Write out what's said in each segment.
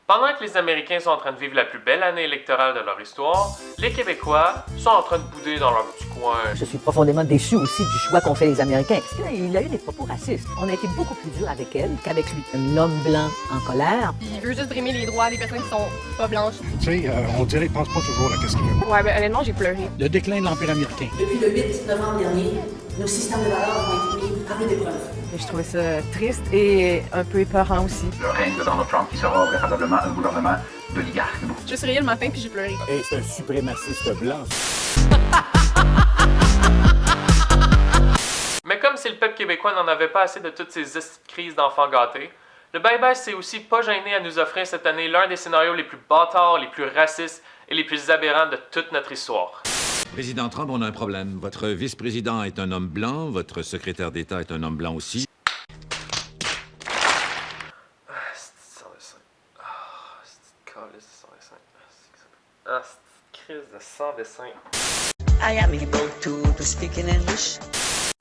Pendant que les Américains sont en train de vivre la plus belle année électorale de leur histoire, les Québécois sont en train de bouder dans leur petit coin. Je suis profondément déçu aussi du choix qu'ont fait les Américains. Parce qu'il a eu des propos racistes. On a été beaucoup plus dur avec elle qu'avec lui. L'homme blanc en colère. Il veut juste brimer les droits des personnes qui sont pas blanches. Tu sais, on dirait qu'il pense pas toujours à qu'est-ce qu'il veut. Ouais, ben honnêtement, j'ai pleuré. Le déclin de l'Empire américain. Depuis le 8 novembre dernier, nos systèmes de valeurs ont été mis à rude épreuve. Je trouvais ça triste et un peu épeurant aussi. Le règne de Donald Trump qui sera vraisemblablement un gouvernement d'oligarques. Je me suis réveillée le matin puis j'ai pleuré. Et c'est un suprémaciste blanc. Mais comme si le peuple québécois n'en avait pas assez de toutes ces crises d'enfants gâtés, le bye-bye s'est aussi pas gêné à nous offrir cette année l'un des scénarios les plus bâtards, les plus racistes et les plus aberrants de toute notre histoire. Président Trump, on a un problème. Votre vice-président est un homme blanc, votre secrétaire d'État est un homme blanc aussi. Crise de sang dessin. I am able to speak in English.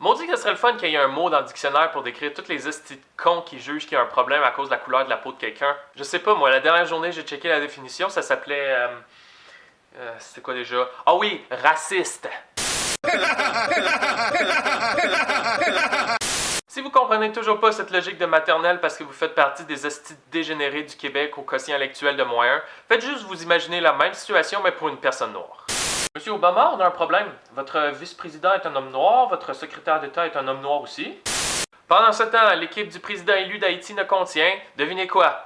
Maudit que ce serait le fun qu'il y ait un mot dans le dictionnaire pour décrire toutes les estis de cons qui jugent qu'il y a un problème à cause de la couleur de la peau de quelqu'un. Je sais pas, moi, la dernière journée, j'ai checké la définition, ça s'appelait... c'était quoi déjà? Ah oui, raciste! Si vous comprenez toujours pas cette logique de maternelle parce que vous faites partie des estis dégénérés du Québec au quotient intellectuel de -1, faites juste vous imaginer la même situation mais pour une personne noire. Monsieur Obama, on a un problème. Votre vice-président est un homme noir, votre secrétaire d'État est un homme noir aussi. Pendant ce temps, l'équipe du président élu d'Haïti ne contient, devinez quoi?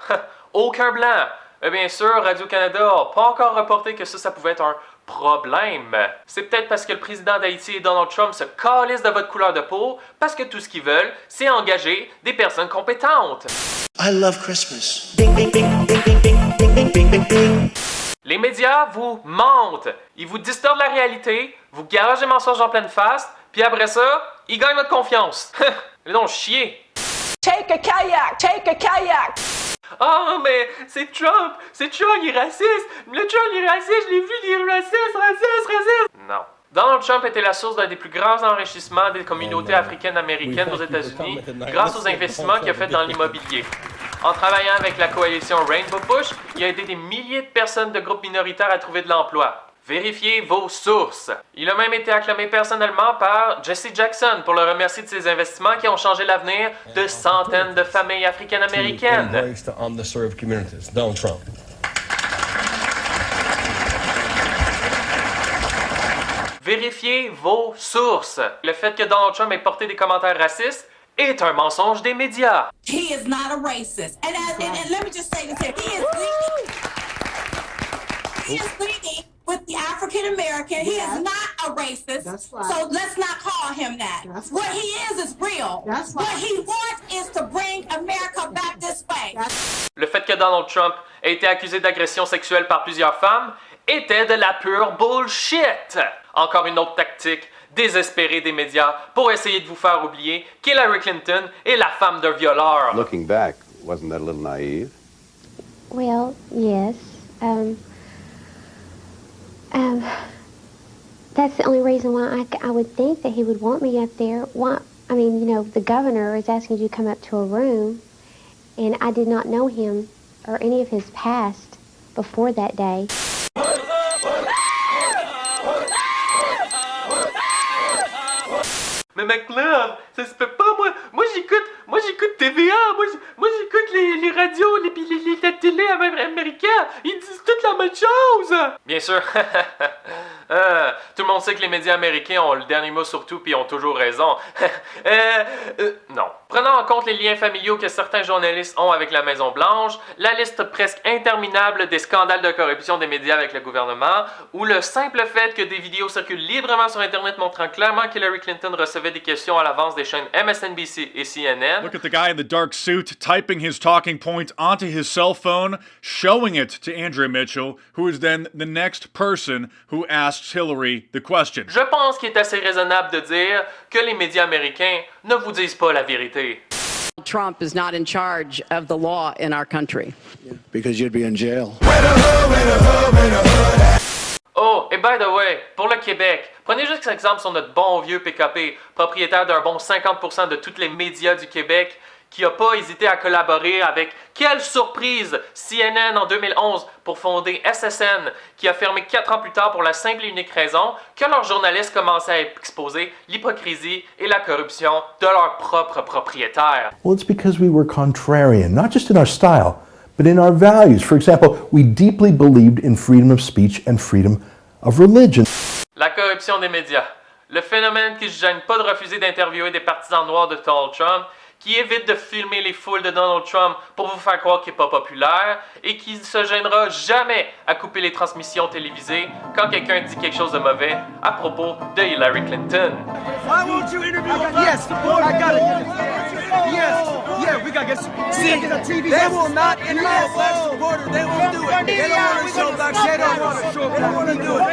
Aucun blanc! Mais bien sûr, Radio-Canada n'a pas encore reporté que ça pouvait être un problème. C'est peut-être parce que le président d'Haïti et Donald Trump se calissent de votre couleur de peau, parce que tout ce qu'ils veulent, c'est engager des personnes compétentes. I love Christmas. Les médias vous mentent. Ils vous distordent la réalité, vous garagent des mensonges en pleine face, puis après ça, ils gagnent votre confiance. Ils vont chier. Take a kayak! Take a kayak! Ah, mais c'est Trump, il est raciste. Le Trump, il est raciste, je l'ai vu, il est raciste. Non. Donald Trump était la source d'un des plus grands enrichissements des communautés africaines-américaines aux États-Unis grâce aux investissements qu'il a fait dans l'immobilier. En travaillant avec la coalition Rainbow Push, il a aidé des milliers de personnes de groupes minoritaires à trouver de l'emploi. Vérifiez vos sources. Il a même été acclamé personnellement par Jesse Jackson pour le remercier de ses investissements qui ont changé l'avenir de centaines de familles africaines-américaines. Donald Trump. Vérifiez vos sources. Le fait que Donald Trump ait porté des commentaires racistes est un mensonge des médias. He is not a racist. And let me just say this here. He is leading with the African American. He is not a racist. That's right. So let's not call him that. That's What right. he is real. That's right. What he wants is to bring America back this way. Le fait que Donald Trump ait été accusé d'agression sexuelle par plusieurs femmes était de la pure bullshit. Encore une autre tactique désespérée des médias pour essayer de vous faire oublier qu'Hillary Clinton est la femme d'un violeur. Looking back, wasn't that a little naive? Well, yes. That's the only reason why I would think that he would want me up there. Why? I mean, you know, the governor is asking you to come up to a room, and I did not know him or any of his past before that day. Mais McLove, ça se peut pas, moi j'écoute TVA, moi j'écoute les radios, les télé américains, ils disent toutes la même chose! Bien sûr, tout le monde sait que les médias américains ont le dernier mot sur tout pis ont toujours raison. Non. Prenant en compte les liens familiaux que certains journalistes ont avec la Maison-Blanche, la liste presque interminable des scandales de corruption des médias avec le gouvernement, ou le simple fait que des vidéos circulent librement sur Internet montrant clairement qu'Hillary Clinton recevait des questions à l'avance des chaînes MSNBC et CNN. Look at the guy in the dark suit typing his talking point onto his cell phone, showing it to Andrea Mitchell, who is then the next person who asks Hillary the question. Je pense qu'il est assez raisonnable de dire que les médias américains ne vous disent pas la vérité. Trump is not in charge of the law in our country. Because you'd be in jail. Oh, et by the way, pour le Québec, prenez juste exemple sur notre bon vieux PKP, propriétaire d'un bon 50% de tous les médias du Québec, qui n'a pas hésité à collaborer avec, quelle surprise, CNN en 2011 pour fonder SSN, qui a fermé 4 ans plus tard pour la simple et unique raison que leurs journalistes commençaient à exposer l'hypocrisie et la corruption de leurs propres propriétaires. Well, it's because we were contrarian, not just in our style, but in our values. For example, we deeply believed in freedom of speech and freedom of religion. La corruption des médias. Le phénomène qui ne se gêne pas de refuser d'interviewer des partisans noirs de Donald Trump, qui évite de filmer les foules de Donald Trump pour vous faire croire qu'il n'est pas populaire et qui ne se gênera jamais à couper les transmissions télévisées quand quelqu'un dit quelque chose de mauvais à propos de Hillary Clinton. Why won't you interview yes, I got it. Yes, yeah, we gotta get see, they will not interview a black supporter. They won't do it. They don't want to show black. They don't want to show black. They don't want to do it.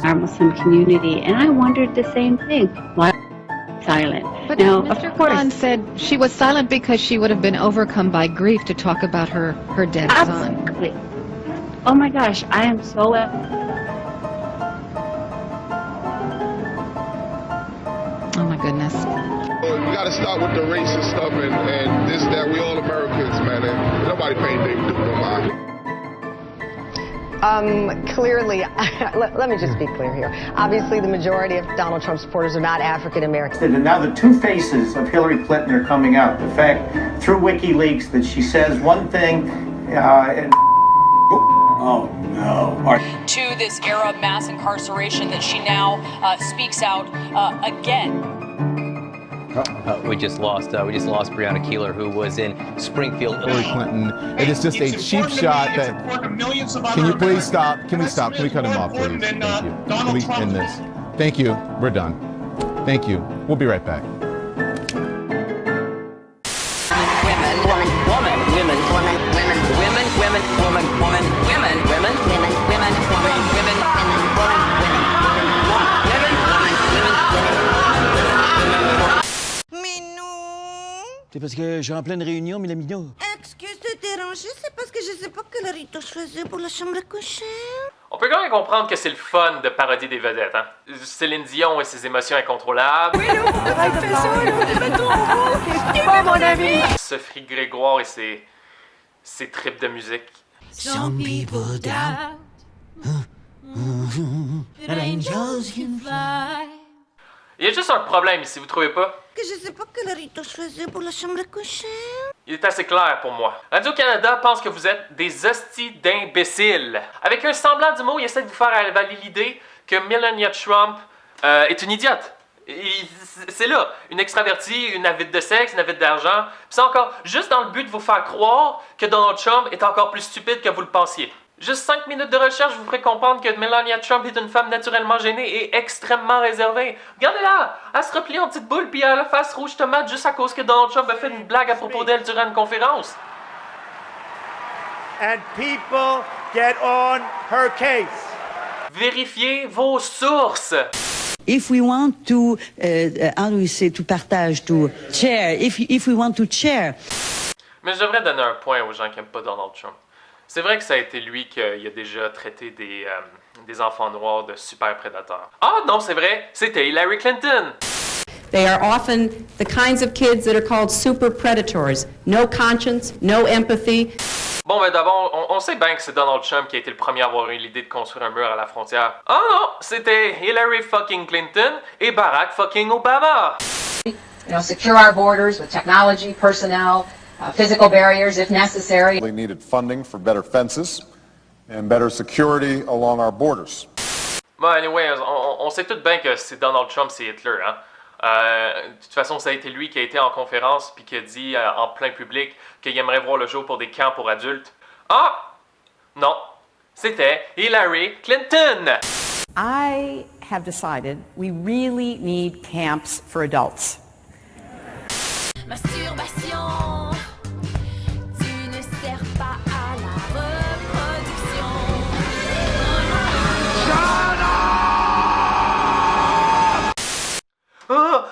Our Muslim community, and I wondered the same thing. Why silent? But now, Mr. of course, Khan said she was silent because she would have been overcome by grief to talk about her dead son. Absolutely. Oh my gosh, I am so. Oh my goodness. We gotta stop with the racist stuff and this, that. We all Americans, man, and nobody paying big no mind. Clearly, let me just be clear here. Obviously, the majority of Donald Trump supporters are not African American. And now the two faces of Hillary Clinton are coming out. The fact, through WikiLeaks, that she says one thing and... Oh, no. To this era of mass incarceration that she now speaks out again. We just lost Breonna Keeler, who was in Springfield. Hillary Clinton. It is just a cheap shot that. Can you please stop? Can we stop? Can we cut him off, please? Thank you. Can we end this? Thank you. We're done. Thank you. We'll be right back. C'est parce que je suis en pleine réunion, Milamino. Excuse de déranger, c'est parce que je sais pas quel rito choisir pour la chambre à coucher. On peut quand même comprendre que c'est le fun de parodier des vedettes, hein? Céline Dion et ses émotions incontrôlables. Oui, non, fais ça, pas mon ami. Sophie Grégoire et ses tripes de musique. Some people doubt that angels can fly. Il y a juste un problème ici, vous trouvez pas? Que je sais pas quel rito choisir pour la chambre à coucher. Il est assez clair pour moi. Radio-Canada pense que vous êtes des hosties d'imbéciles. Avec un semblant du mot, il essaie de vous faire avaler l'idée que Melania Trump est une idiote. C'est là, une extravertie, une avide de sexe, une avide d'argent. C'est encore juste dans le but de vous faire croire que Donald Trump est encore plus stupide que vous le pensiez. Juste 5 minutes de recherche vous ferait comprendre que Melania Trump est une femme naturellement gênée et extrêmement réservée. Regardez-la! Elle se replie en petite boule puis elle a la face rouge tomate juste à cause que Donald Trump a fait une blague à propos d'elle durant une conférence. And people get on her case. Vérifiez vos sources! If we want to, how do we say, to partage, to share, if we want to share. Mais je devrais donner un point aux gens qui n'aiment pas Donald Trump. C'est vrai que ça a été lui qui a déjà traité des enfants noirs de super prédateurs. Ah non, c'est vrai, c'était Hillary Clinton. They are often the kinds of kids that are called super predators. No conscience, no empathy. Bon, ben d'abord, on sait bien que c'est Donald Trump qui a été le premier à avoir eu l'idée de construire un mur à la frontière. Ah non, c'était Hillary fucking Clinton et Barack fucking Obama. You know, secure our borders with technology, personnel, physical barriers if necessary. We needed funding for better fences and better security along our borders. Bon, anyway, on sait tout bien que c'est Donald Trump, c'est Hitler, hein. De toute façon, ça a été lui qui a été en conférence puis qui a dit en plein public qu'il aimerait voir le jour pour des camps pour adultes. Ah! Non, c'était Hillary Clinton! I have decided we really need camps for adults. Masturbation, tu ne sers pas à la reproduction.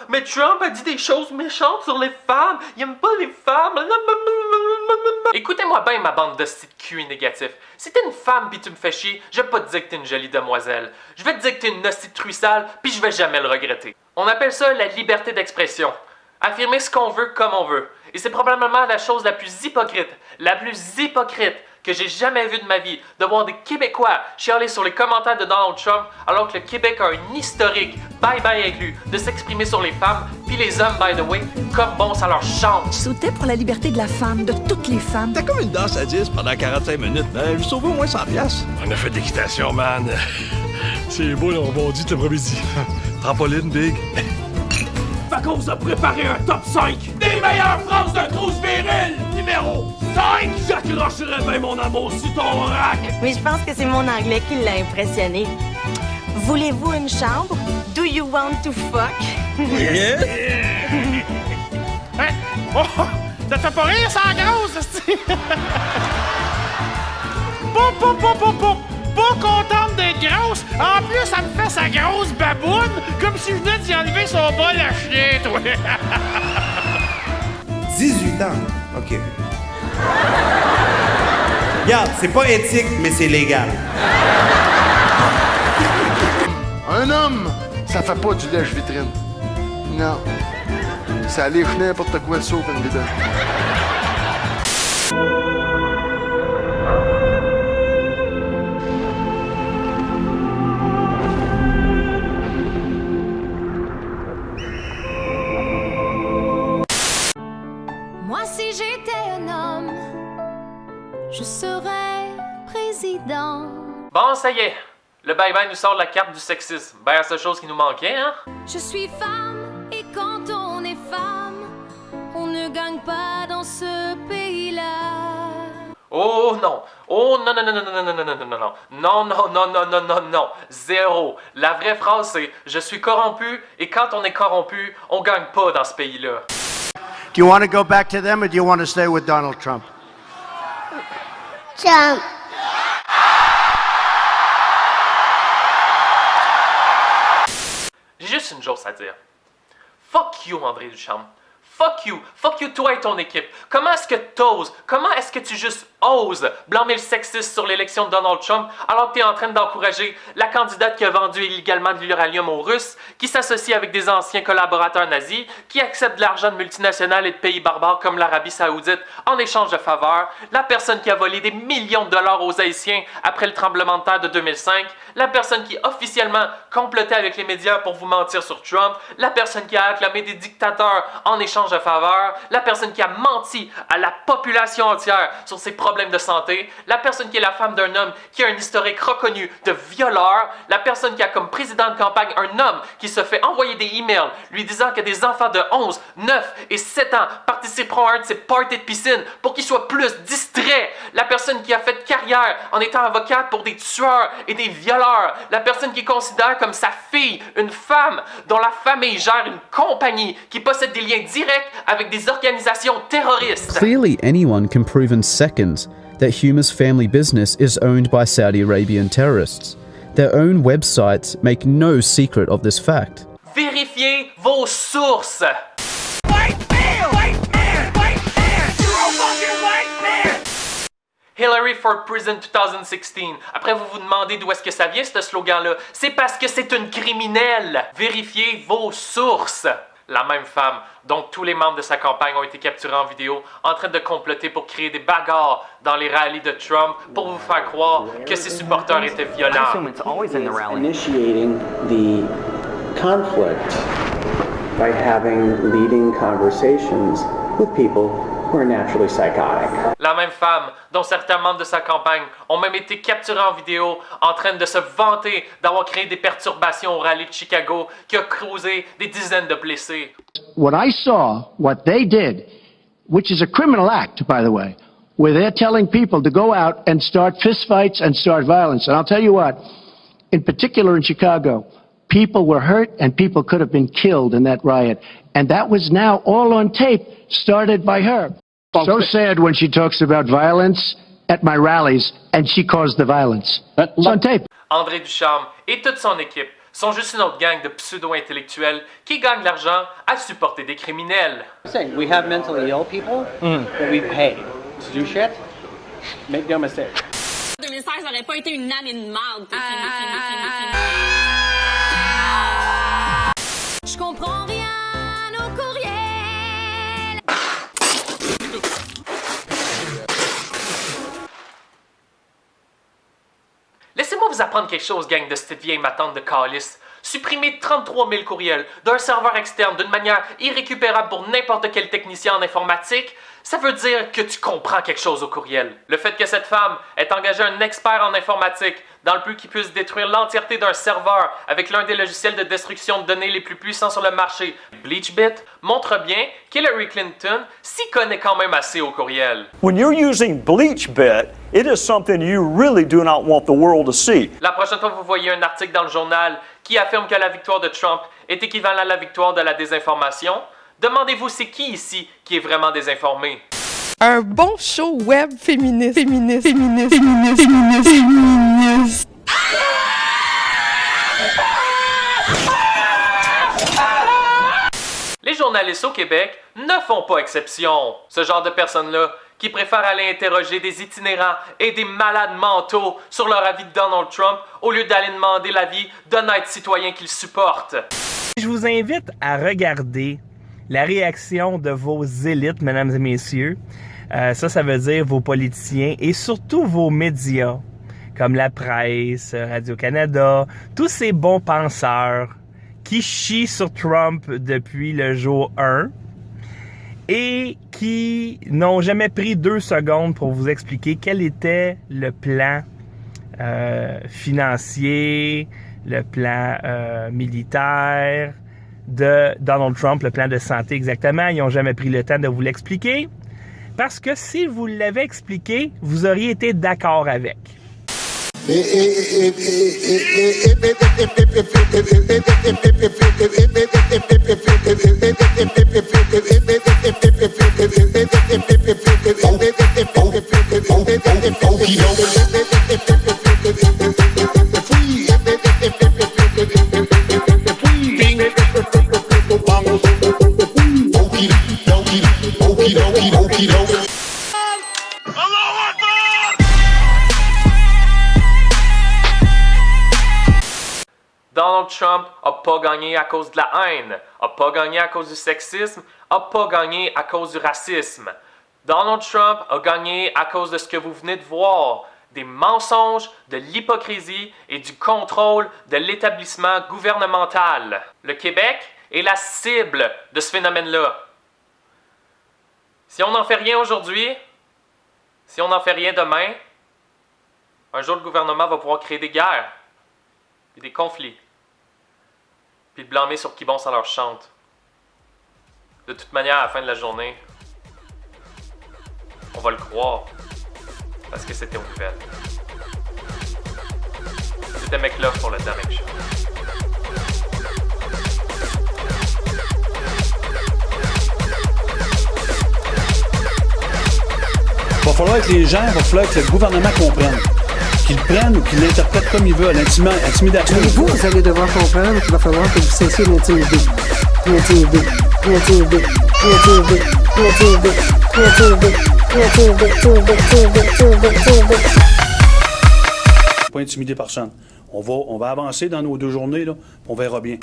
mais Trump a dit des choses méchantes sur les femmes. Il aime pas les femmes. Écoutez-moi bien, ma bande de sites QI négatifs. Si t'es une femme pis tu me fais chier, je vais pas te dire que t'es une jolie demoiselle. Je vais te dire que t'es une hostie de truissale pis je vais jamais le regretter. On appelle ça la liberté d'expression. Affirmer ce qu'on veut comme on veut. Et c'est probablement la chose la plus hypocrite que j'ai jamais vue de ma vie, de voir des Québécois chialer sur les commentaires de Donald Trump alors que le Québec a un historique bye-bye inclus de s'exprimer sur les femmes, puis les hommes, by the way, comme bon ça leur chante. Je sautais pour la liberté de la femme, de toutes les femmes. T'as comme une danse à 10 pendant 45 minutes. Je sauve au moins 100 piastres. On a fait de l'équitation, man. C'est beau, là, on bondit cet après-midi. Trampoline, big. Fait qu'on vous a préparé un top 5 des meilleures phrases de Cruz viril. Numéro 5. J'accrocherais bien mon amour sur ton rack. Mais je pense que c'est mon anglais qui l'a impressionné. Voulez-vous une chambre? Do you want to fuck? Yes. Hein? Oh, ça te fait pas rire, ça, grosse, c'est pas contente d'être grosse. En plus, ça me fait sa grosse baboune, comme si je venais d'y enlever son bol à chien, toi. 18 ans. OK. Regarde, c'est pas éthique, mais c'est légal. Un homme, ça fait pas du lèche-vitrine. Non. Ça lèche n'importe quoi sauf une bidon. Moi, si j'étais un homme, je serais président. Bon, ça y est. Le bye-bye nous sort la carte du sexisme. Ben, la seule chose qui nous manquait, hein? Je suis femme, et quand on est femme, on ne gagne pas dans ce pays-là. Oh non! Oh non, non, non, non, non, non, non, non, non, non, non, non, non, non, non, non, non, non, zéro. La vraie phrase, c'est « Je suis corrompu, et quand on est corrompu, on gagne pas dans ce pays-là. » Do you want to go back to them or do you want to stay with Donald Trump? Trump. J'ai juste une chose à dire. Fuck you, André Ducharme. Fuck you toi et ton équipe. Comment est-ce que t'oses, comment est-ce que tu juste oses blâmer le sexisme sur l'élection de Donald Trump alors que t'es en train d'encourager la candidate qui a vendu illégalement de l'uranium aux Russes, qui s'associe avec des anciens collaborateurs nazis, qui accepte de l'argent de multinationales et de pays barbares comme l'Arabie Saoudite en échange de faveurs, la personne qui a volé des millions de dollars aux Haïtiens après le tremblement de terre de 2005, la personne qui officiellement complotait avec les médias pour vous mentir sur Trump, la personne qui a acclamé des dictateurs en échange de faveurs, la personne qui a menti à la population entière sur ses problèmes de santé, la personne qui est la femme d'un homme qui a un historique reconnu de violeur, la personne qui a comme président de campagne un homme qui se fait envoyer des emails lui disant que des enfants de 11, 9 et 7 ans participeront à un de ses parties de piscine pour qu'ils soient plus distraits, la personne qui a fait carrière en étant avocate pour des tueurs et des violeurs, la personne qui considère comme sa fille une femme dont la famille gère une compagnie qui possède des liens directs avec des organisations terroristes. Clearly, anyone can prove in seconds that Huma's family business is owned by Saudi Arabian terrorists. Their own websites make no secret of this fact. Vérifiez vos sources. Hillary for Prison 2016. Après, vous vous demandez d'où est-ce que ça vient, ce slogan-là. C'est parce que c'est une criminelle. Vérifiez vos sources. La même femme, dont tous les membres de sa campagne ont été capturés en vidéo, en train de comploter pour créer des bagarres dans les rallyes de Trump pour vous faire croire que ses supporters étaient violents. Initiating the conflict by having leading conversations with people who are naturally psychotic. La même femme, dont certains membres de sa campagne ont même été capturés en vidéo en train de se vanter d'avoir créé des perturbations au rallye de Chicago qui a causé des dizaines de blessés. What I saw, what they did, which is a criminal act, by the way, where they're telling people to go out and start fistfights and start violence. And I'll tell you what, in particular in Chicago, people were hurt and people could have been killed in that riot. And that was now all on tape, started by her. So sad when she talks about violence at my rallies and she caused the violence. It's on tape. André Ducharme et toute son équipe sont juste une autre gang de pseudo-intellectuels qui gagnent de l'argent à supporter des criminels. We have mentally ill people that we pay to do shit. Make no mistake. 2016 n'aurait pas été une année de merde. Je comprends rien au courriel. Laissez-moi vous apprendre quelque chose, gang de cette vieille matante de calice. Supprimer 33 000 courriels d'un serveur externe d'une manière irrécupérable pour n'importe quel technicien en informatique, ça veut dire que tu comprends quelque chose au courriel. Le fait que cette femme ait engagé un expert en informatique dans le but qu'il puisse détruire l'entièreté d'un serveur avec l'un des logiciels de destruction de données les plus puissants sur le marché, BleachBit, montre bien qu'Hillary Clinton s'y connaît quand même assez au courriel. When you're using BleachBit, it is something you really do not want the world to see. La prochaine fois que vous voyez un article dans le journal qui affirme que la victoire de Trump est équivalente à la victoire de la désinformation, demandez-vous c'est qui ici qui est vraiment désinformé. Un bon show web féministe. Les journalistes au Québec ne font pas exception. Ce genre de personnes-là qui préfèrent aller interroger des itinérants et des malades mentaux sur leur avis de Donald Trump au lieu d'aller demander l'avis d'honnêtes citoyens qu'ils supportent. Je vous invite à regarder la réaction de vos élites, mesdames et messieurs. Ça veut dire vos politiciens et surtout vos médias, comme la presse, Radio-Canada, tous ces bons penseurs qui chient sur Trump depuis le jour 1 et qui n'ont jamais pris 2 secondes pour vous expliquer quel était le plan financier, le plan militaire de Donald Trump, le plan de santé exactement. Ils n'ont jamais pris le temps de vous l'expliquer parce que si vous l'avez expliqué, vous auriez été d'accord avec. Donald Trump n'a pas gagné à cause de la haine, n'a pas gagné à cause du sexisme, n'a pas gagné à cause du racisme. Donald Trump a gagné à cause de ce que vous venez de voir, des mensonges, de l'hypocrisie et du contrôle de l'établissement gouvernemental. Le Québec est la cible de ce phénomène-là. Si on n'en fait rien aujourd'hui, si on n'en fait rien demain, un jour le gouvernement va pouvoir créer des guerres, puis des conflits, puis le blâmer sur qui bon ça leur chante. De toute manière, à la fin de la journée, on va le croire, parce que c'était aux nouvelles. C'était McLove pour le Damage Show. Il va falloir que les gens, il va falloir que le gouvernement comprenne. Qu'ils le prennent ou qu'ils l'interprètent comme ils veulent, l'intimidation. Vous allez devoir comprendre qu'il va falloir que vous cessiez d'intimider. Pas intimider personne. On va avancer dans nos 2 journées, là, on verra bien.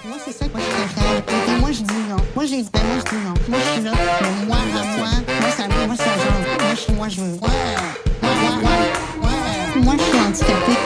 Moi, c'est ça que moi, je préfère. Moi, je dis non. Moi, j'ai dit non. Moi, je suis là. Mais moi, ça genre. Moi, je veux. Moi, je suis handicapée.